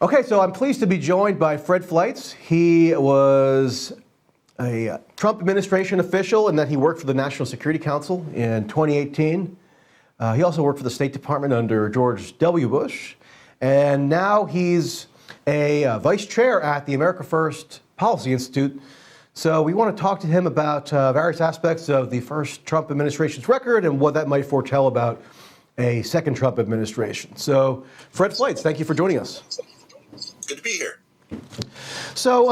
Okay, so I'm pleased to be joined by Fred Fleitz. He was a Trump administration official and that he worked for the National Security Council in 2018. He also worked for the State Department under George W. Bush. And now he's a vice chair at the America First Policy Institute. So we want to talk to him about various aspects of the first Trump administration's record and what that might foretell about a second Trump administration. So, Fred Fleitz, thank you for joining us. Good to be here. So,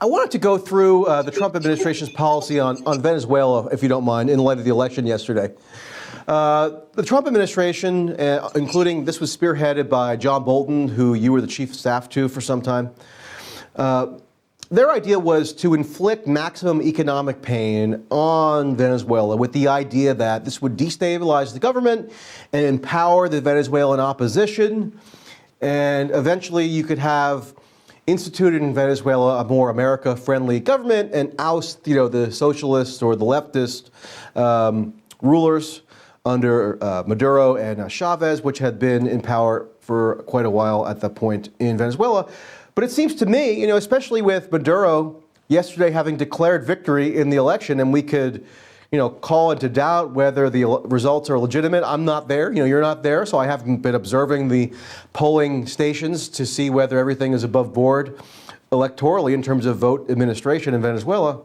I wanted to go through the Trump administration's policy on Venezuela, if you don't mind, in light of the election yesterday. The Trump administration, including this was spearheaded by John Bolton, who you were the chief of staff to for some time. Their idea was to inflict maximum economic pain on Venezuela with the idea that this would destabilize the government and empower the Venezuelan opposition. And eventually you could have instituted in Venezuela a more America-friendly government and oust, the socialists or the leftist rulers under Maduro and Chavez, which had been in power for quite a while at that point in Venezuela. But it seems to me, especially with Maduro yesterday having declared victory in the election, and we could, call into doubt whether the results are legitimate. I'm not there. You're not there, so I haven't been observing the polling stations to see whether everything is above board electorally in terms of vote administration in Venezuela.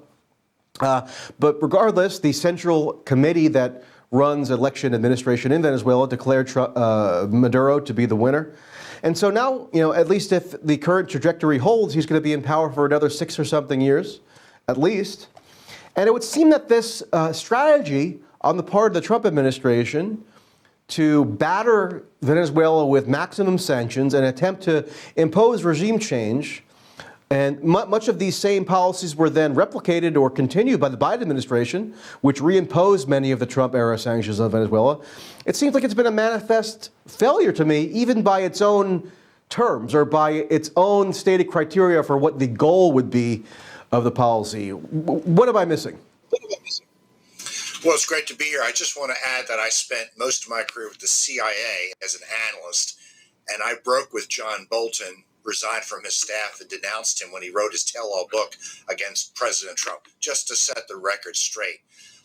But regardless, the Central Committee that runs election administration in Venezuela declared Maduro to be the winner. And so now, at least if the current trajectory holds, he's going to be in power for another 6 or something years, at least. And it would seem that this strategy on the part of the Trump administration to batter Venezuela with maximum sanctions and attempt to impose regime change, and much of these same policies were then replicated or continued by the Biden administration, which reimposed many of the Trump-era sanctions on Venezuela. It seems like it's been a manifest failure to me, even by its own terms or by its own stated criteria for what the goal would be of the policy. What am I missing? Well, it's great to be here. I just want to add that I spent most of my career with the CIA as an analyst, and I broke with John Bolton, resigned from his staff, and denounced him when he wrote his tell-all book against President Trump, just to set the record straight.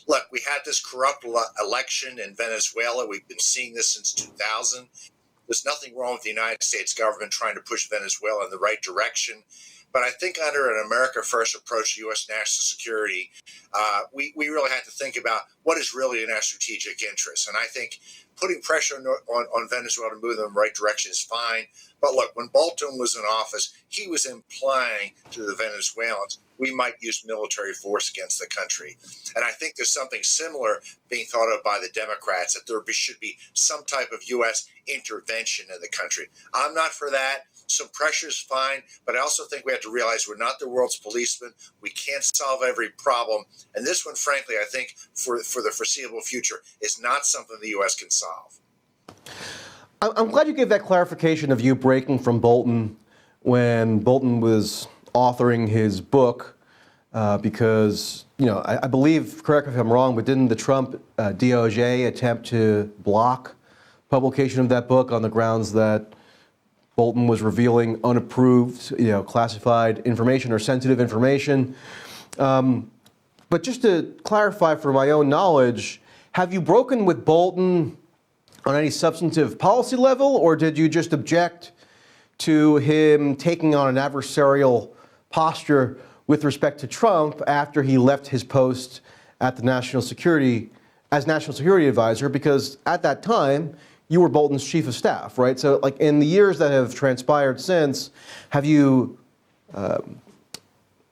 Look, we had this corrupt election in Venezuela. We've been seeing this since 2000. There's nothing wrong with the United States government trying to push Venezuela in the right direction. But I think under an America First approach to U.S. national security, we really have to think about what is really in our strategic interest. And I think putting pressure on Venezuela to move them in the right direction is fine. But look, when Bolton was in office, he was implying to the Venezuelans we might use military force against the country. And I think there's something similar being thought of by the Democrats, that there should be some type of U.S. intervention in the country. I'm not for that. Some pressure is fine, but I also think we have to realize we're not the world's policemen. We can't solve every problem. And this one, frankly, I think for the foreseeable future is not something the U.S. can solve. I'm glad you gave that clarification of you breaking from Bolton when Bolton was authoring his book, because, I believe, correct me if I'm wrong, but didn't the Trump DOJ attempt to block publication of that book on the grounds that Bolton was revealing unapproved, classified information or sensitive information? But just to clarify for my own knowledge, have you broken with Bolton on any substantive policy level, or did you just object to him taking on an adversarial posture with respect to Trump after he left his post at the National Security Advisor? Because at that time, you were Bolton's chief of staff, right? So, in the years that have transpired since, have you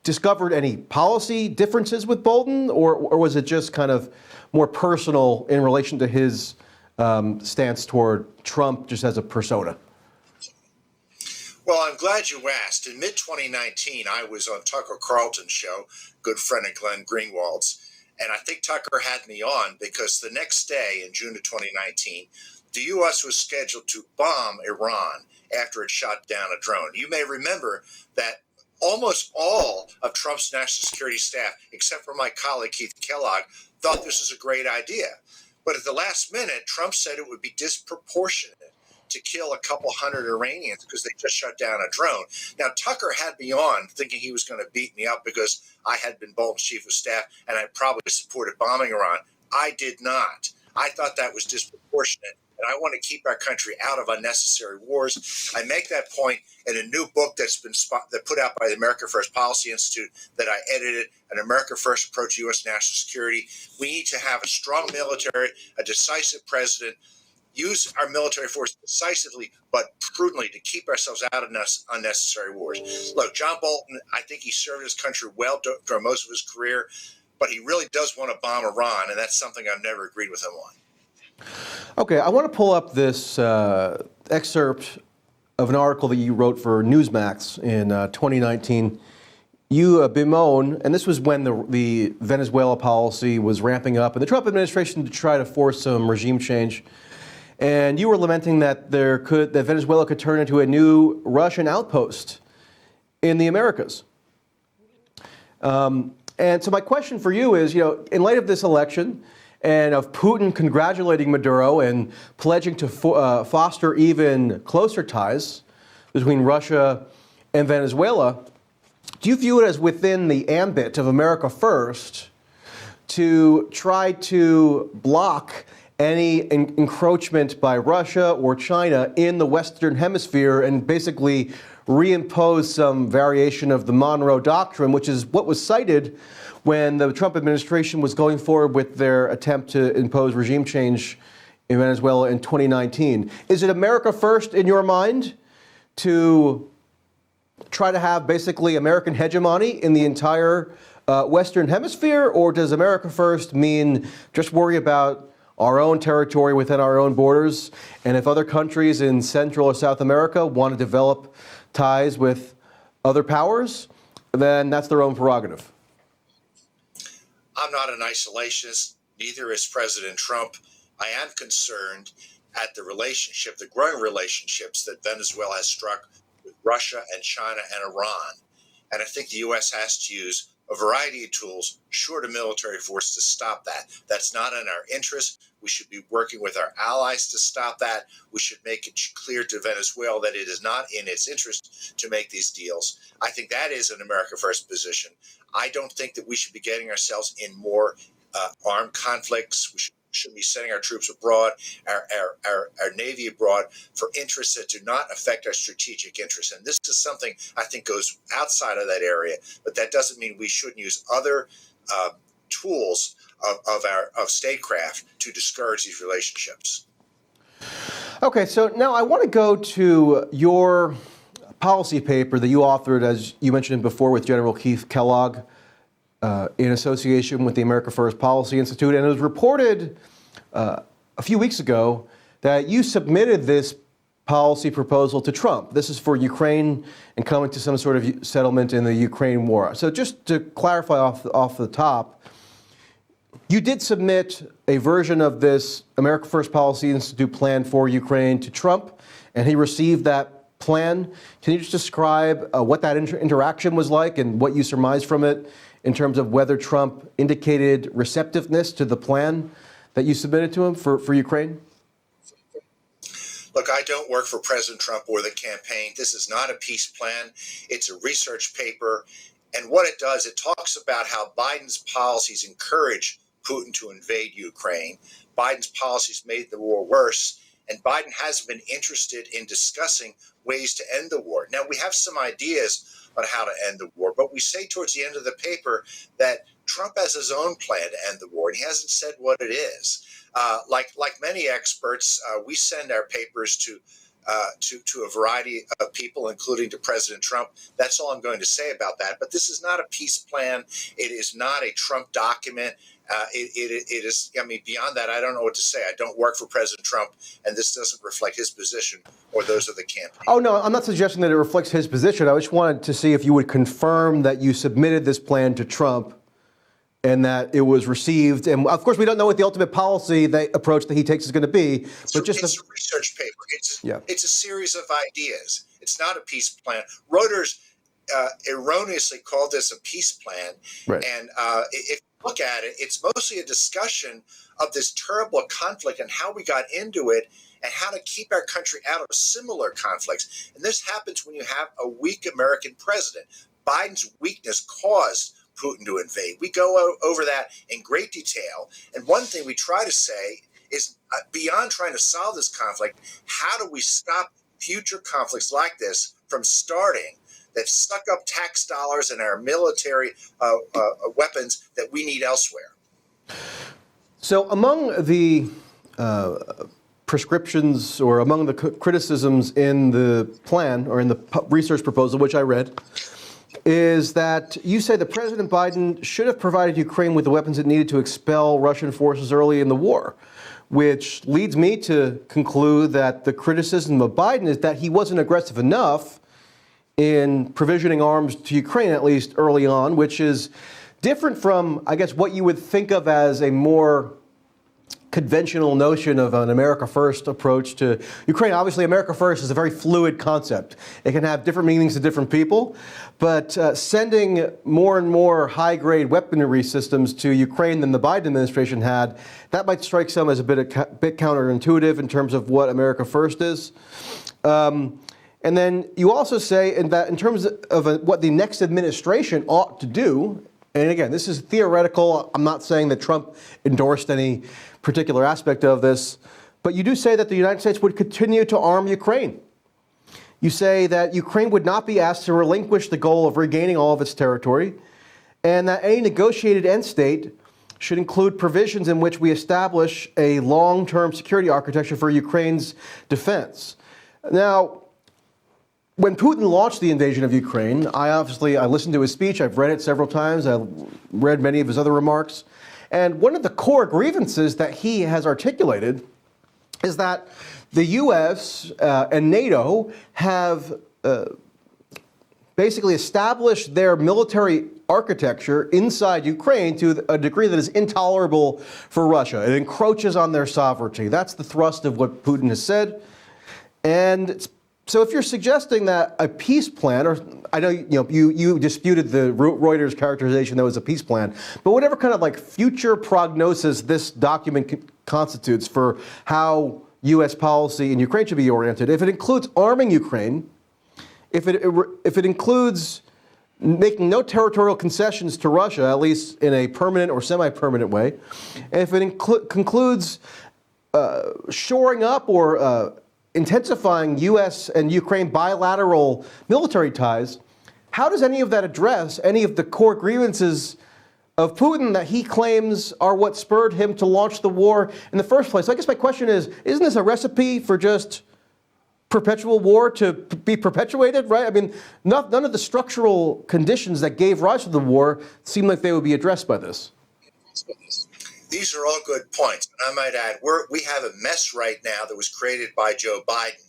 discovered any policy differences with Bolton, or was it just kind of more personal in relation to his stance toward Trump just as a persona? Well, I'm glad you asked. In mid-2019, I was on Tucker Carlton's show, good friend of Glenn Greenwald's, and I think Tucker had me on because the next day in June of 2019, the U.S. was scheduled to bomb Iran after it shot down a drone. You may remember that almost all of Trump's national security staff, except for my colleague Keith Kellogg, thought this was a great idea. But at the last minute, Trump said it would be disproportionate to kill a couple hundred Iranians because they just shut down a drone. Now, Tucker had me on thinking he was going to beat me up because I had been Bolton's chief of staff and I probably supported bombing Iran. I did not. I thought that was disproportionate. And I want to keep our country out of unnecessary wars. I make that point in a new book that's been put out by the America First Policy Institute that I edited, An America First Approach to U.S. National Security. We need to have a strong military, a decisive president, use our military force decisively but prudently to keep ourselves out of unnecessary wars. Look, John Bolton, I think he served his country well during most of his career, but he really does want to bomb Iran, and that's something I've never agreed with him on. Okay, I want to pull up this excerpt of an article that you wrote for Newsmax in 2019. You bemoan, and this was when the Venezuela policy was ramping up, and the Trump administration to try to force some regime change. And you were lamenting that that Venezuela could turn into a new Russian outpost in the Americas. And so my question for you is, in light of this election, and of Putin congratulating Maduro and pledging to foster even closer ties between Russia and Venezuela, do you view it as within the ambit of America First to try to block any encroachment by Russia or China in the Western Hemisphere and basically reimpose some variation of the Monroe Doctrine, which is what was cited when the Trump administration was going forward with their attempt to impose regime change in Venezuela in 2019. Is it America First in your mind to try to have basically American hegemony in the entire Western Hemisphere, or does America First mean just worry about our own territory within our own borders, and if other countries in Central or South America want to develop ties with other powers, then that's their own prerogative? I'm not an isolationist, neither is President Trump. I am concerned at the growing relationships that Venezuela has struck with Russia and China and Iran. And I think the U.S. has to use a variety of tools, short of military force, to stop that. That's not in our interest. We should be working with our allies to stop that. We should make it clear to Venezuela that it is not in its interest to make these deals. I think that is an America First position. I don't think that we should be getting ourselves in more armed conflicts. We shouldn't be sending our troops abroad, our Navy abroad, for interests that do not affect our strategic interests. And this is something I think goes outside of that area, but that doesn't mean we shouldn't use other tools of statecraft to discourage these relationships. Okay, so now I want to go to your policy paper that you authored, as you mentioned before, with General Keith Kellogg in association with the America First Policy Institute. And it was reported a few weeks ago that you submitted this policy proposal to Trump. This is for Ukraine and coming to some sort of settlement in the Ukraine war. So just to clarify off the top, you did submit a version of this America First Policy Institute plan for Ukraine to Trump, and he received that plan. Can you just describe what that interaction was like and what you surmised from it in terms of whether Trump indicated receptiveness to the plan that you submitted to him for Ukraine? Look, I don't work for President Trump or the campaign. This is not a peace plan. It's a research paper. And what it does, it talks about how Biden's policies encourage Putin to invade Ukraine. Biden's policies made the war worse. And Biden hasn't been interested in discussing ways to end the war. Now, we have some ideas on how to end the war, but we say towards the end of the paper that Trump has his own plan to end the war, and he hasn't said what it is. Like many experts, we send our papers to a variety of people, including to President Trump. That's all I'm going to say about that. But this is not a peace plan. It is not a Trump document. It is, beyond that, I don't know what to say. I don't work for President Trump, and this doesn't reflect his position or those of the campaign. Oh, no, I'm not suggesting that it reflects his position. I just wanted to see if you would confirm that you submitted this plan to Trump and that it was received. And of course, we don't know what the ultimate policy approach that he takes is going to be. It's a research paper. It's a series of ideas. It's not a peace plan. Reuters erroneously called this a peace plan. Right. And if look at it, it's mostly a discussion of this terrible conflict and how we got into it and how to keep our country out of similar conflicts. And this happens when you have a weak American president. Biden's weakness caused Putin to invade. We go over that in great detail. And one thing we try to say is beyond trying to solve this conflict, how do we stop future conflicts like this from starting that suck up tax dollars and our military weapons that we need elsewhere? So among the prescriptions or among the criticisms in the plan or in the research proposal, which I read, is that you say that President Biden should have provided Ukraine with the weapons it needed to expel Russian forces early in the war, which leads me to conclude that the criticism of Biden is that he wasn't aggressive enough in provisioning arms to Ukraine, at least early on, which is different from, I guess, what you would think of as a more conventional notion of an America First approach to Ukraine. Obviously, America First is a very fluid concept. It can have different meanings to different people, but sending more and more high-grade weaponry systems to Ukraine than the Biden administration had, that might strike some as a bit counterintuitive in terms of what America First is. And then you also say that in terms of what the next administration ought to do, and again, this is theoretical. I'm not saying that Trump endorsed any particular aspect of this, but you do say that the United States would continue to arm Ukraine. You say that Ukraine would not be asked to relinquish the goal of regaining all of its territory, and that any negotiated end state should include provisions in which we establish a long-term security architecture for Ukraine's defense. Now, when Putin launched the invasion of Ukraine, I listened to his speech. I've read it several times. I read many of his other remarks. And one of the core grievances that he has articulated is that the U.S. And NATO have basically established their military architecture inside Ukraine to a degree that is intolerable for Russia. It encroaches on their sovereignty. That's the thrust of what Putin has said. And so if you're suggesting that a peace plan, or I know you disputed the Reuters characterization that it was a peace plan, but whatever kind of like future prognosis this document constitutes for how U.S. policy in Ukraine should be oriented, if it includes arming Ukraine, if it includes making no territorial concessions to Russia, at least in a permanent or semi-permanent way, and if it concludes shoring up or intensifying U.S. and Ukraine bilateral military ties, how does any of that address any of the core grievances of Putin that he claims are what spurred him to launch the war in the first place? So I guess my question is, isn't this a recipe for just perpetual war to be perpetuated, right? I mean, none of the structural conditions that gave rise to the war seem like they would be addressed by this. These are all good points. And I might add, we have a mess right now that was created by Joe Biden.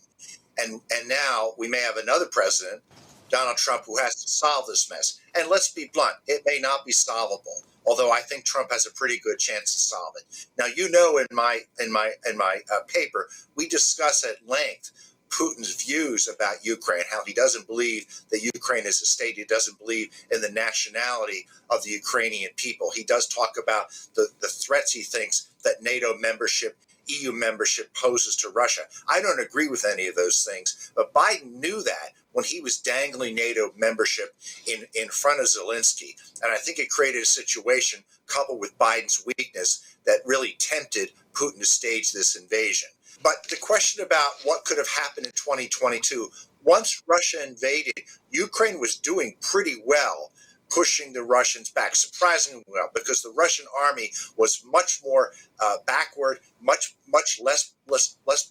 And now we may have another president, Donald Trump, who has to solve this mess. And let's be blunt, it may not be solvable, although I think Trump has a pretty good chance to solve it. Now, in my paper, we discuss at length Putin's views about Ukraine, how he doesn't believe that Ukraine is a state. He doesn't believe in the nationality of the Ukrainian people. He does talk about the threats he thinks that NATO membership, EU membership poses to Russia. I don't agree with any of those things, but Biden knew that when he was dangling NATO membership in front of Zelensky. And I think it created a situation coupled with Biden's weakness that really tempted Putin to stage this invasion. But the question about what could have happened in 2022, once Russia invaded, Ukraine was doing pretty well, pushing the Russians back, surprisingly well, because the Russian army was much more backward, much less was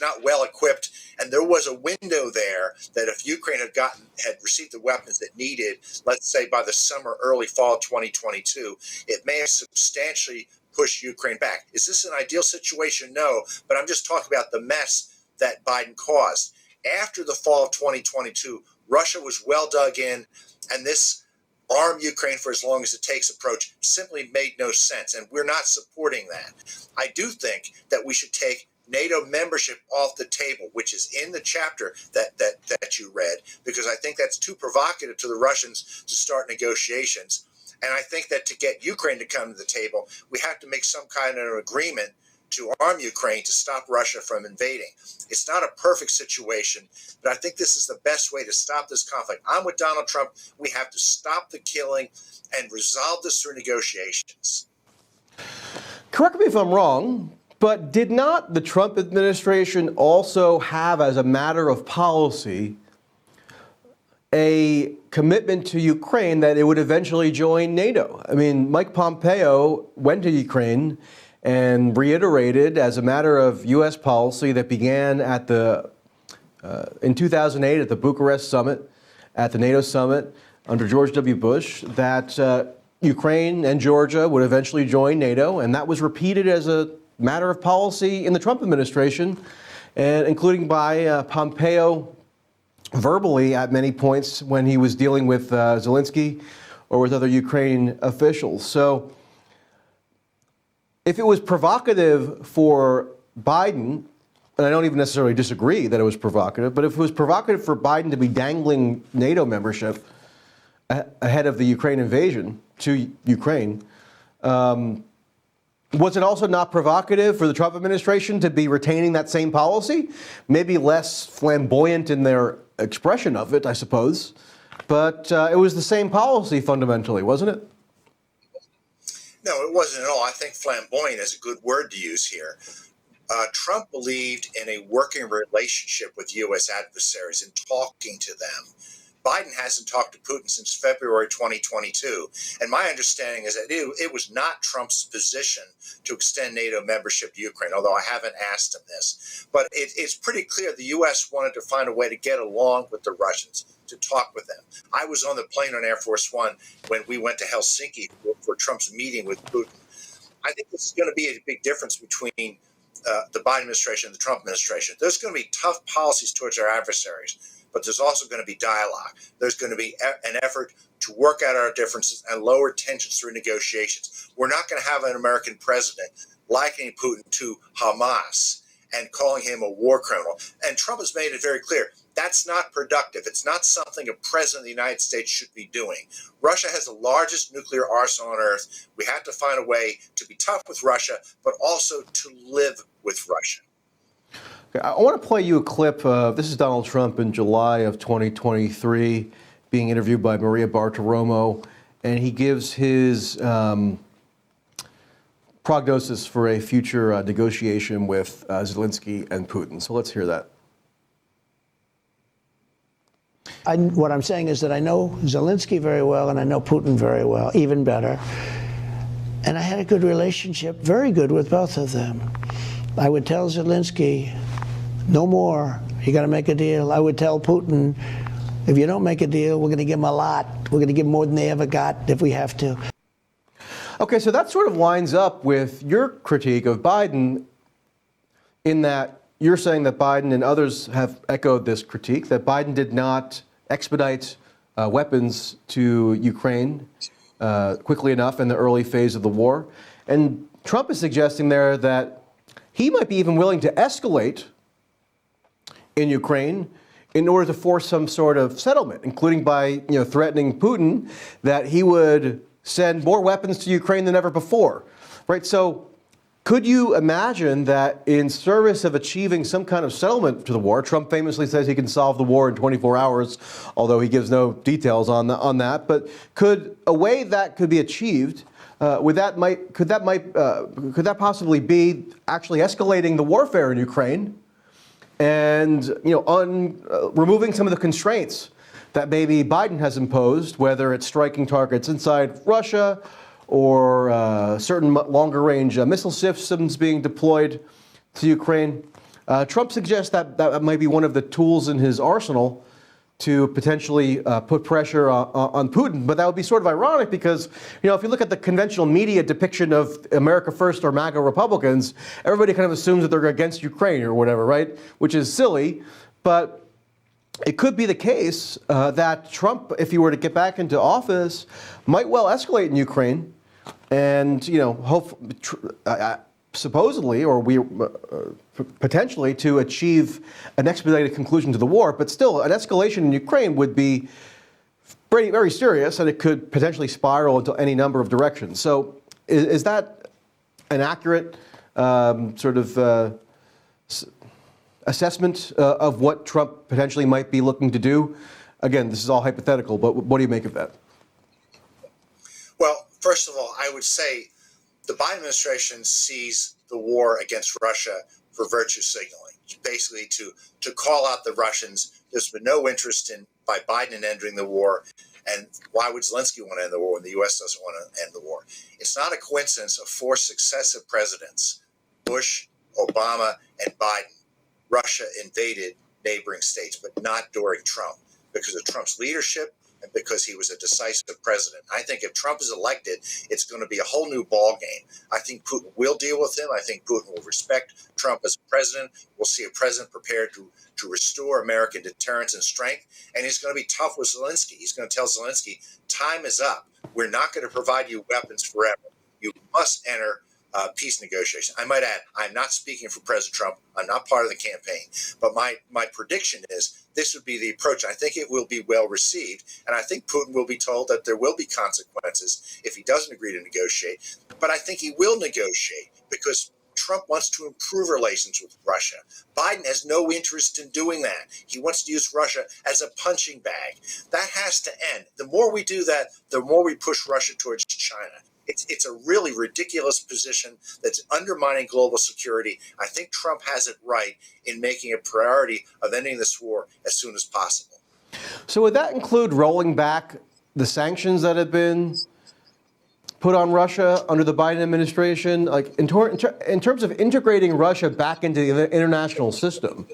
not well equipped, and there was a window there that if Ukraine had received the weapons it needed, let's say by the summer, early fall 2022, it may have substantially push Ukraine back. Is this an ideal situation? No, but I'm just talking about the mess that Biden caused. After the fall of 2022, Russia was well dug in, and this arm Ukraine for as long as it takes approach simply made no sense, and we're not supporting that. I do think that we should take NATO membership off the table, which is in the chapter that you read, because I think that's too provocative to the Russians to start negotiations. And I think that to get Ukraine to come to the table, we have to make some kind of agreement to arm Ukraine to stop Russia from invading. It's not a perfect situation, but I think this is the best way to stop this conflict. I'm with Donald Trump. We have to stop the killing and resolve this through negotiations. Correct me if I'm wrong, but did not the Trump administration also have, as a matter of policy, a commitment to Ukraine that it would eventually join NATO? I mean, Mike Pompeo went to Ukraine and reiterated, as a matter of U.S. policy that began at in 2008 at the Bucharest summit, at the NATO summit under George W. Bush, that Ukraine and Georgia would eventually join NATO, and that was repeated as a matter of policy in the Trump administration, and including by Pompeo verbally at many points when he was dealing with Zelensky or with other Ukrainian officials. So if it was provocative for Biden, and I don't even necessarily disagree that it was provocative, but if it was provocative for Biden to be dangling NATO membership ahead of the Ukraine invasion to Ukraine, was it also not provocative for the Trump administration to be retaining that same policy? Maybe less flamboyant in their expression of it, I suppose, but it was the same policy fundamentally, wasn't it? No, it wasn't at all. I think flamboyant is a good word to use here. Trump believed in a working relationship with U.S. adversaries and talking to them. Biden hasn't talked to Putin since February 2022. And my understanding is that it was not Trump's position to extend NATO membership to Ukraine, although I haven't asked him this. But it's pretty clear the U.S. wanted to find a way to get along with the Russians, to talk with them. I was on the plane on Air Force One when we went to Helsinki for Trump's meeting with Putin. I think this is going to be a big difference between the Biden administration and the Trump administration. There's going to be tough policies towards our adversaries, but there's also going to be dialogue. There's going to be an effort to work out our differences and lower tensions through negotiations. We're not going to have an American president likening Putin to Hamas and calling him a war criminal. And Trump has made it very clear that's not productive. It's not something a president of the United States should be doing. Russia has the largest nuclear arsenal on earth. We have to find a way to be tough with Russia, but also to live with Russia. Okay, I want to play you a clip. This is Donald Trump in July of 2023 being interviewed by Maria Bartiromo, and he gives his prognosis for a future negotiation with Zelensky and Putin. So let's hear that. What I'm saying is that I know Zelensky very well and I know Putin very well, even better. And I had a good relationship, very good with both of them. I would tell Zelensky, no more, you got to make a deal. I would tell Putin, if you don't make a deal, we're going to give them a lot. We're going to give them more than they ever got if we have to. Okay, so that sort of lines up with your critique of Biden in that you're saying that Biden and others have echoed this critique, that Biden did not expedite weapons to Ukraine quickly enough in the early phase of the war. And Trump is suggesting there that he might be even willing to escalate in Ukraine in order to force some sort of settlement, including by threatening Putin that he would send more weapons to Ukraine than ever before. Right? So could you imagine that in service of achieving some kind of settlement to the war, Trump famously says he can solve the war in 24 hours, although he gives no details on that, but could a way that could be achieved, could that possibly be actually escalating the warfare in Ukraine and removing some of the constraints that maybe Biden has imposed, whether it's striking targets inside Russia or certain longer-range missile systems being deployed to Ukraine? Trump suggests that might be one of the tools in his arsenal to potentially put pressure on Putin. But that would be sort of ironic because, if you look at the conventional media depiction of America First or MAGA Republicans, everybody kind of assumes that they're against Ukraine or whatever, right? Which is silly. But it could be the case that Trump, if he were to get back into office, might well escalate in Ukraine and, supposedly, or potentially to achieve an expedited conclusion to the war. But still, an escalation in Ukraine would be very, very serious, and it could potentially spiral into any number of directions. So is that an accurate assessment of what Trump potentially might be looking to do? Again, this is all hypothetical, but what do you make of that? Well, first of all, I would say the Biden administration sees the war against Russia for virtue signaling, basically to call out the Russians. There's been no interest by Biden in ending the war. And why would Zelensky want to end the war when the U.S. doesn't want to end the war? It's not a coincidence of 4 successive presidents, Bush, Obama, and Biden. Russia invaded neighboring states, but not during Trump, because of Trump's leadership and because he was a decisive president. I think if Trump is elected, it's going to be a whole new ballgame. I think Putin will deal with him. I think Putin will respect Trump as president. We'll see a president prepared to restore American deterrence and strength. And he's going to be tough with Zelensky. He's going to tell Zelensky, time is up. We're not going to provide you weapons forever. You must enter peace negotiations. I might add, I'm not speaking for President Trump. I'm not part of the campaign. But my prediction is this would be the approach. I think it will be well received. And I think Putin will be told that there will be consequences if he doesn't agree to negotiate. But I think he will negotiate because Trump wants to improve relations with Russia. Biden has no interest in doing that. He wants to use Russia as a punching bag. That has to end. The more we do that, the more we push Russia towards China. It's a really ridiculous position that's undermining global security. I think Trump has it right in making a priority of ending this war as soon as possible. So would that include rolling back the sanctions that have been put on Russia under the Biden administration? Like in terms of integrating Russia back into the international system,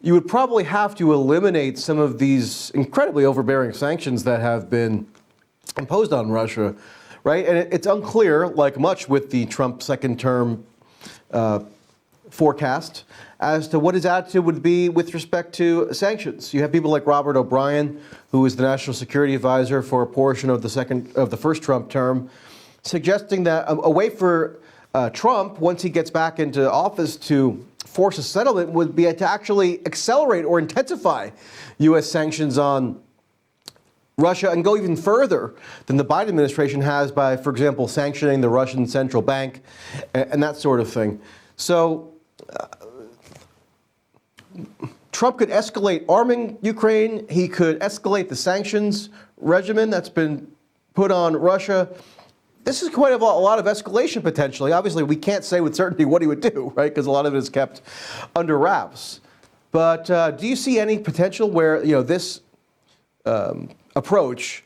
you would probably have to eliminate some of these incredibly overbearing sanctions that have been imposed on Russia. Right, and it's unclear, like much with the Trump second term forecast, as to what his attitude would be with respect to sanctions. You have people like Robert O'Brien, who is the national security advisor for a portion of the first Trump term, suggesting that a way for Trump, once he gets back into office, to force a settlement would be to actually accelerate or intensify U.S. sanctions on Russia and go even further than the Biden administration has by, for example, sanctioning the Russian central bank and that sort of thing. So Trump could escalate arming Ukraine. He could escalate the sanctions regimen that's been put on Russia. This is quite a lot of escalation potentially. Obviously, we can't say with certainty what he would do, right? Because a lot of it is kept under wraps. But do you see any potential where this approach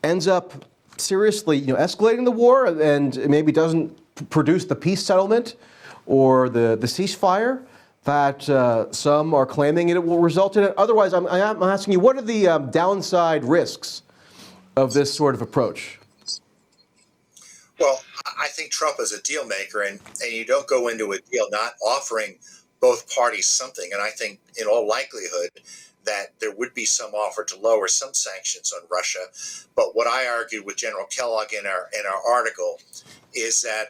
ends up seriously, escalating the war and maybe doesn't produce the peace settlement or the ceasefire that some are claiming it will result in? Otherwise, I'm asking you, what are the downside risks of this sort of approach? Well, I think Trump is a deal maker, and you don't go into a deal not offering both parties something. And I think in all likelihood that there would be some offer to lower some sanctions on Russia. But what I argued with General Kellogg in our article is that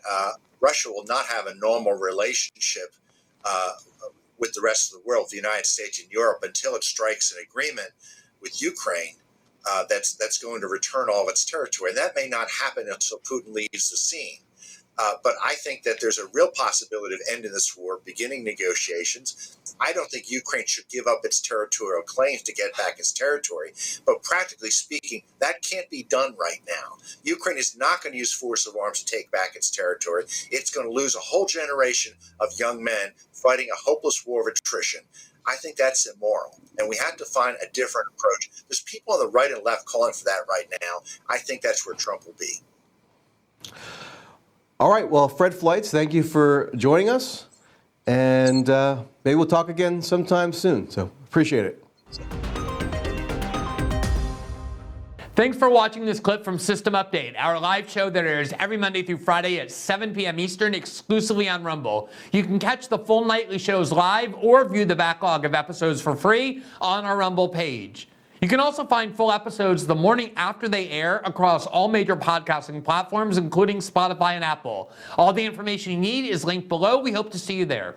Russia will not have a normal relationship with the rest of the world, the United States and Europe, until it strikes an agreement with Ukraine that's going to return all of its territory. And that may not happen until Putin leaves the scene. But I think that there's a real possibility of ending this war, beginning negotiations. I don't think Ukraine should give up its territorial claims to get back its territory. But practically speaking, that can't be done right now. Ukraine is not going to use force of arms to take back its territory. It's going to lose a whole generation of young men fighting a hopeless war of attrition. I think that's immoral. And we have to find a different approach. There's people on the right and left calling for that right now. I think that's where Trump will be. All right. Well, Fred Fleitz, thank you for joining us. And maybe we'll talk again sometime soon. So appreciate it. Thanks for watching this clip from System Update, our live show that airs every Monday through Friday at 7 p.m. Eastern exclusively on Rumble. You can catch the full nightly shows live or view the backlog of episodes for free on our Rumble page. You can also find full episodes the morning after they air across all major podcasting platforms, including Spotify and Apple. All the information you need is linked below. We hope to see you there.